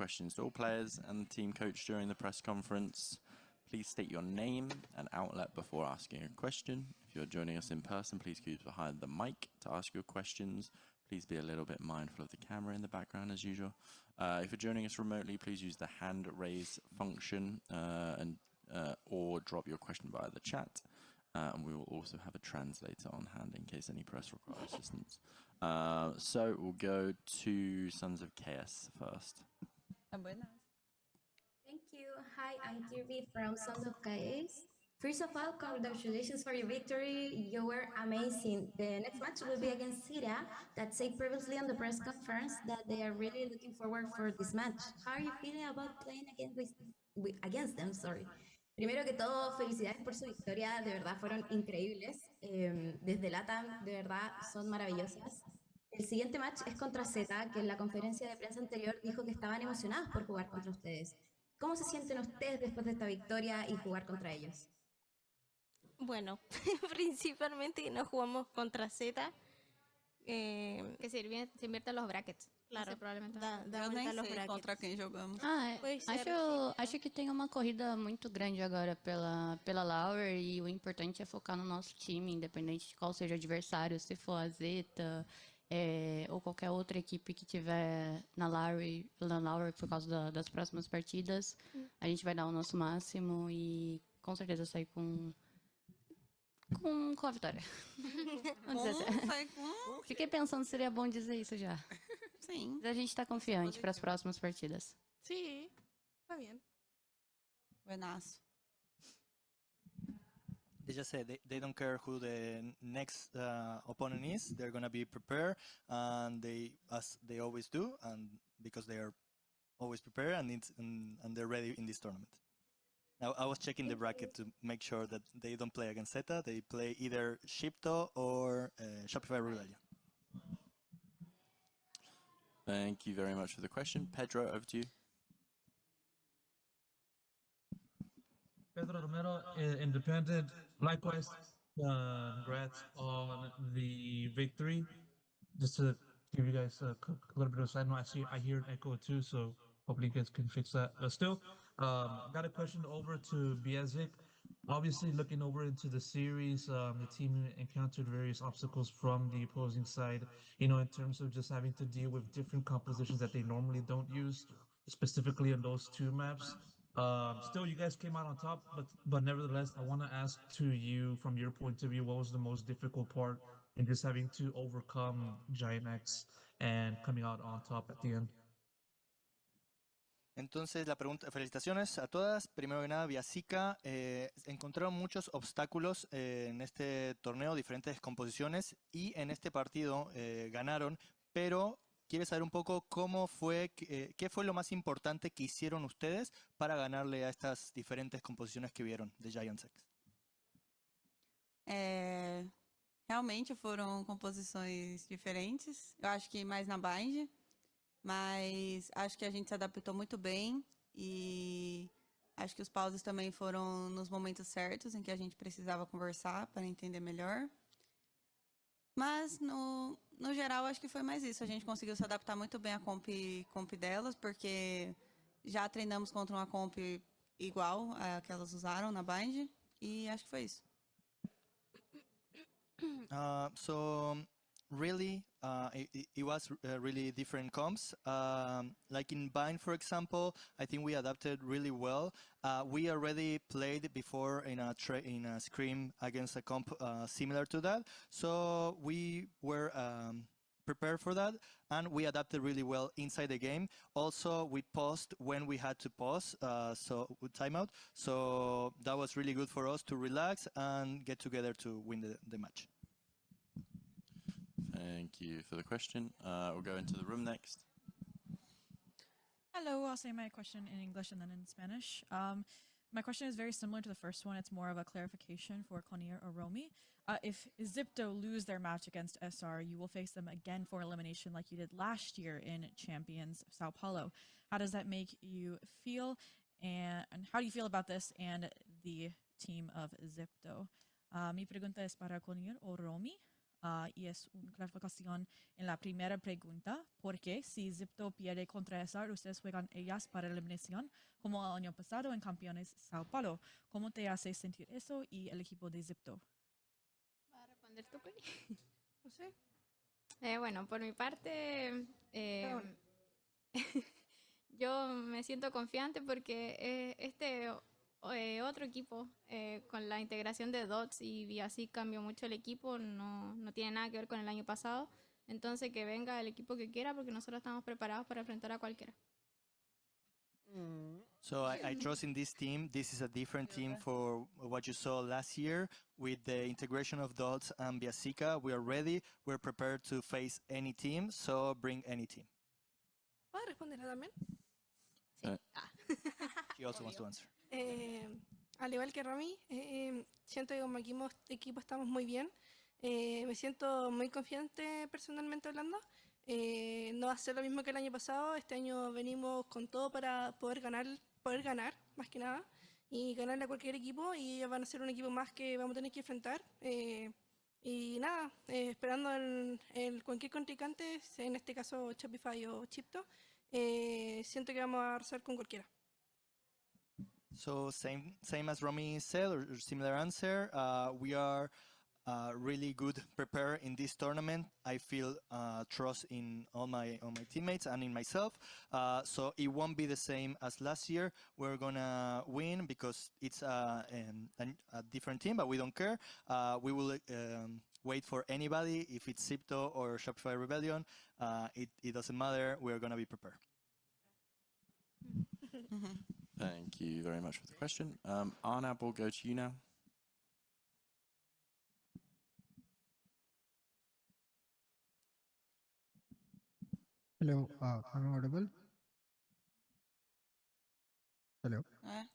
questions to all players and the team coach during the press conference. Please state your name and outlet before asking a question. If you're joining us in person, please keep behind the mic to ask your questions. Please be a little bit mindful of the camera in the background as usual. If you're joining us remotely, please use the hand raise function or drop your question via the chat. And we will also have a translator on hand in case any press require assistance. So we'll go to Sons of Chaos first. Thank you. Hi, I'm Kirby from Sons of Chaos. First of all, congratulations for your victory. You were amazing. The next match will be against Syria, that said previously on the press conference that they are really looking forward for this match. How are you feeling about playing against them? Sorry. Primero que todo, felicidades por su victoria, de verdad fueron increíbles. Desde LATAM, de verdad, son maravillosas. El siguiente match es contra Z, que en la conferencia de prensa anterior dijo que estaban emocionados por jugar contra ustedes. ¿Cómo se sienten ustedes después de esta victoria y jugar contra ellos? Bueno, principalmente no jugamos contra Z. Que se invierten los brackets. Claro, probablemente. Eu nem sei contra quem jogamos. Acho que tem uma corrida muito grande agora pela Lauer e o importante é focar no nosso time, independente de qual seja o adversário, se for a Zeta ou qualquer outra equipe que tiver na Lauer por causa das próximas partidas. A gente vai dar o nosso máximo e com certeza sair com a vitória. Vamos dizer assim. Fiquei pensando se seria bom dizer isso já. Sim. A gente tá confiante para as próximas partidas. Sim, tá bem. Buenaço. They just said they don't care who the next opponent is. They're going to be prepared, and as they always do, and because they are always prepared and they're ready in this tournament. Now, I was checking the bracket to make sure that they don't play against Zeta. They play either Shipto or Shopify Rulalia. Thank you very much for the question. Pedro, over to you. Pedro Romero, Independent. Likewise, congrats on the victory. Just to give you guys a little bit of side note, I hear an echo too, so hopefully you guys can fix that. Still, got a question over to Biazic. Obviously, looking over into the series, the team encountered various obstacles from the opposing side, in terms of just having to deal with different compositions that they normally don't use, specifically on those two maps. Still, you guys came out on top, but nevertheless, I want to ask to you, from your point of view, what was the most difficult part in just having to overcome GiantX and coming out on top at the end? Entonces la pregunta, felicitaciones a todas. Primero que nada, vía Zika, encontraron muchos obstáculos en este torneo, diferentes composiciones, y en este partido ganaron, pero quiere saber un poco cómo fue, qué fue lo más importante que hicieron ustedes para ganarle a estas diferentes composiciones que vieron de GiantX. Realmente foram composições diferentes. Eu acho que mais na bind. Mas acho que a gente se adaptou muito bem e acho que os pauses também foram nos momentos certos em que a gente precisava conversar para entender melhor. Mas, no geral, acho que foi mais isso. A gente conseguiu se adaptar muito bem à comp delas, porque já treinamos contra uma comp igual a que elas usaram na bind, e acho que foi isso. Really, it was really different comps. Like in Bind, for example, I think we adapted really well. We already played before in a scrim against a comp similar to that, so we were prepared for that, and we adapted really well inside the game. Also, we paused when we had to pause, so with timeout. So that was really good for us to relax and get together to win the match. Thank you for the question. We'll go into the room next. Hello, I'll say my question in English and then in Spanish. My question is very similar to the first one. It's more of a clarification for Konir or Romy. If Zipto lose their match against SR, you will face them again for elimination like you did last year in Champions Sao Paulo. How does that make you feel? And how do you feel about this and the team of Zipto? Mi pregunta es para Konir o Romy. Y es una clarificación en la primera pregunta, porque si Zipto pierde contra SR, ustedes juegan ellas para eliminación, como el año pasado en Campeones Sao Paulo. ¿Cómo te hace sentir eso y el equipo de Zipto? ¿Va a responder tú, Cori? No sé. Bueno, por mi parte, yo me siento confiante porque otro equipo, con la integración de DOTS y así cambió mucho el equipo, no tiene nada que ver con el año pasado. Entonces que venga el equipo que quiera porque nosotros estamos preparados para enfrentar a cualquiera. So I trust in this team. This is a different team for what you saw last year. With the integration of Dots and Biasica, we are ready. We're prepared to face any team, so bring any team. ¿Puedo responder también? She also wants to answer. Al igual que Romy, siento que como equipo estamos muy bien. Me siento muy confiante personalmente hablando. No va a ser lo mismo que el año pasado. Este año venimos con todo para poder ganar más que nada, y ganarle a cualquier equipo, y ellos van a ser un equipo más que vamos a tener que enfrentar. Y nada, esperando cualquier contrincante, en este caso Shopify o Chipto, siento que vamos a arrasar con cualquiera. So same as Romy said, or similar answer. We are really good prepared in this tournament. I feel trust in all my teammates and in myself. So it won't be the same as last year. We're gonna win because it's a different team, but we don't care. We will wait for anybody. If it's Zipto or Shopify Rebellion, it doesn't matter. We're gonna be prepared. Thank you very much for the question. Arnab, we'll go to you now. Hello, am I audible? Hello.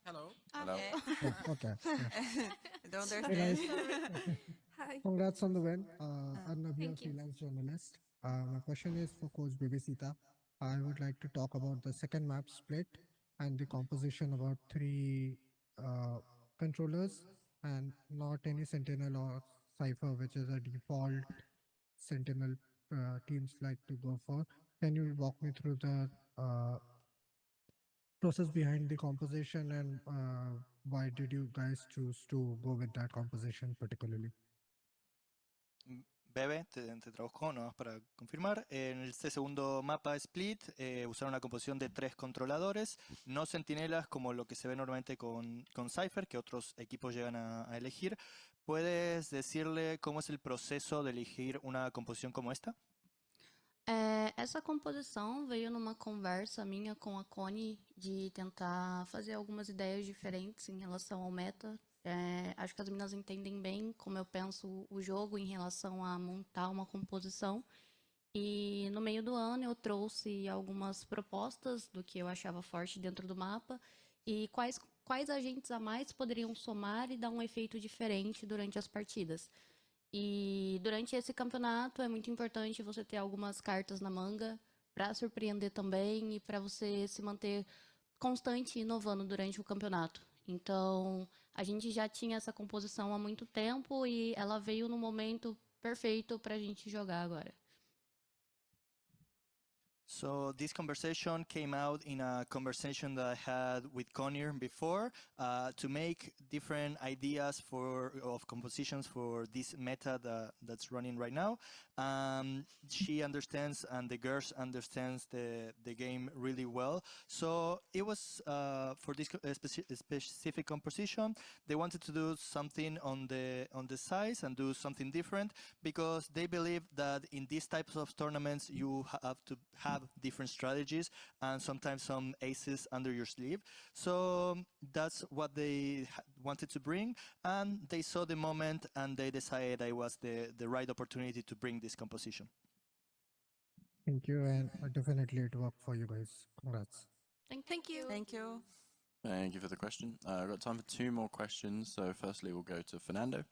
Hello. Hello. Oh, okay. Yeah. I don't Hey understand. guys, Hi. congrats on the win. Arnav, thank you. freelance journalist. My question is for Coach Bibisita. I would like to talk about the second map split and the composition about 3 controllers and not any Sentinel or Cypher, which is a default Sentinel teams like to go for. Can you walk me through the process behind the composition and why did you guys choose to go with that composition particularly? Bebe, te trabajó, no más para confirmar. En este segundo mapa split usaron una composición de 3 controladores, no sentinelas como lo que se ve normalmente con Cypher, que otros equipos llegan a elegir. ¿Puedes decirle cómo es el proceso de elegir una composición como esta? Essa composição veio numa conversa minha com a Connie de tentar fazer algumas ideias diferentes em relação ao meta. Acho que as meninas entendem bem como eu penso o jogo em relação a montar uma composição. E no meio do ano eu trouxe algumas propostas do que eu achava forte dentro do mapa e quais agentes a mais poderiam somar e dar um efeito diferente durante as partidas. E durante esse campeonato é muito importante você ter algumas cartas na manga para surpreender também e para você se manter constante e inovando durante o campeonato. Então, a gente já tinha essa composição há muito tempo e ela veio no momento perfeito para a gente jogar agora. So this conversation came out in a conversation that I had with Connie before to make different ideas of compositions for this meta that's running right now. She understands and the girls understands the game really well. So it was for this specific composition, they wanted to do something on the size and do something different because they believe that in these types of tournaments you have to have different strategies and sometimes some aces under your sleeve. So that's what they wanted to bring, and they saw the moment and they decided it was the right opportunity to bring this composition. Thank you, and definitely it worked for you guys. Congrats. Thank you. Thank you. Thank you for the question. I've got time for 2 more questions. So firstly, we'll go to Fernando.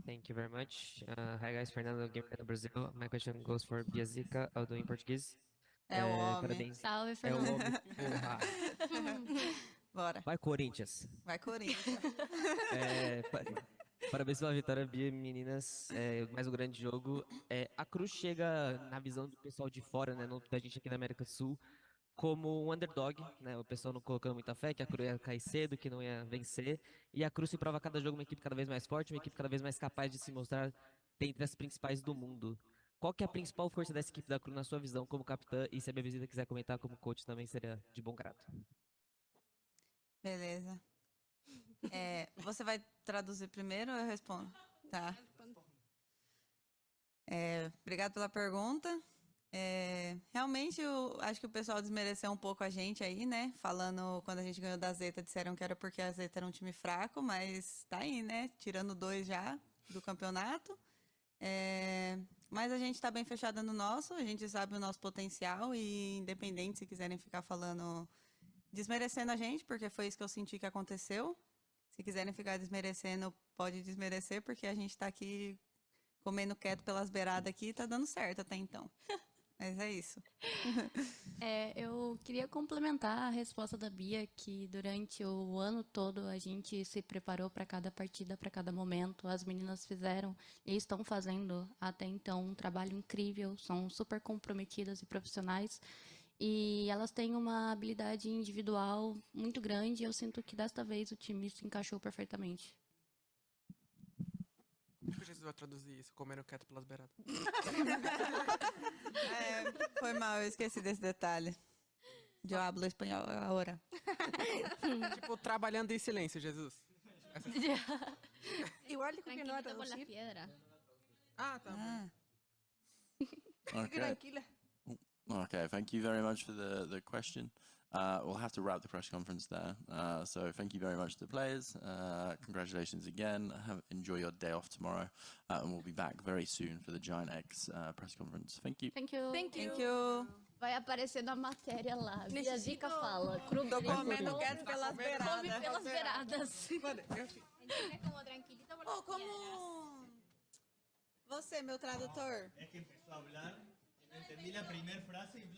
Thank you very much. Hi guys, Fernando, Gamer do Brasil. My question goes for Biasica. I'll do in português. É o homem. Parabéns. Salve, É o Fernando. homem. Porra. Bora. Vai, Corinthians. Vai, Corinthians. Parabéns pela vitória, Bia, meninas. Mais um grande jogo. A Cruz chega, na visão do pessoal de fora, né, da gente aqui da América do Sul, como um underdog, né? O pessoal não colocando muita fé, que a Cruz ia cair cedo, que não ia vencer. E a Cruz se prova a cada jogo uma equipe cada vez mais forte, uma equipe cada vez mais capaz de se mostrar dentre as principais do mundo. Qual que é a principal força dessa equipe da Cruz na sua visão como capitã? E se a minha visita quiser comentar como coach também seria de bom grado. Beleza. Você vai traduzir primeiro ou eu respondo? Tá. Obrigado pela pergunta. Realmente, eu acho que o pessoal desmereceu um pouco a gente aí, né? Falando, quando a gente ganhou da Zeta, disseram que era porque a Zeta era um time fraco, mas tá aí, né? Tirando 2 já do campeonato. Mas a gente tá bem fechada no nosso, a gente sabe o nosso potencial e independente se quiserem ficar falando, desmerecendo a gente, porque foi isso que eu senti que aconteceu. Se quiserem ficar desmerecendo, pode desmerecer, porque a gente tá aqui comendo quieto pelas beiradas aqui e tá dando certo até então. Mas é isso. Eu queria complementar a resposta da Bia, que durante o ano todo a gente se preparou para cada partida, para cada momento. As meninas fizeram e estão fazendo até então um trabalho incrível, são super comprometidas e profissionais. E elas têm uma habilidade individual muito grande e eu sinto que desta vez o time se encaixou perfeitamente. Como que Jesus vai traduzir isso? Comendo quieto pelas beiradas. Foi mal, eu esqueci desse detalhe. Eu hablo espanhol agora. Tipo, trabalhando em silêncio, Jesus. Igual dijo que no va a Tranquilito con las traducir. piedras. Ah, tá. Okay. Tranquila. Okay, thank you very much for the question. We'll have to wrap the press conference there. So thank you very much to the players. Congratulations again. Enjoy your day off tomorrow. And we'll be back very soon for the GiantX press conference. Thank you. Thank you. Thank you. Thank you. Vai aparecer na matéria lá. Bia Necessito- Zica fala. Cru Tô comendo quieto pelas come beiradas. pelas beiradas. Mano, ¿Entiendes? Como tranquilito por las Oh, como... Você, meu tradutor. Es que empezó a hablar y no entendí la primera frase y...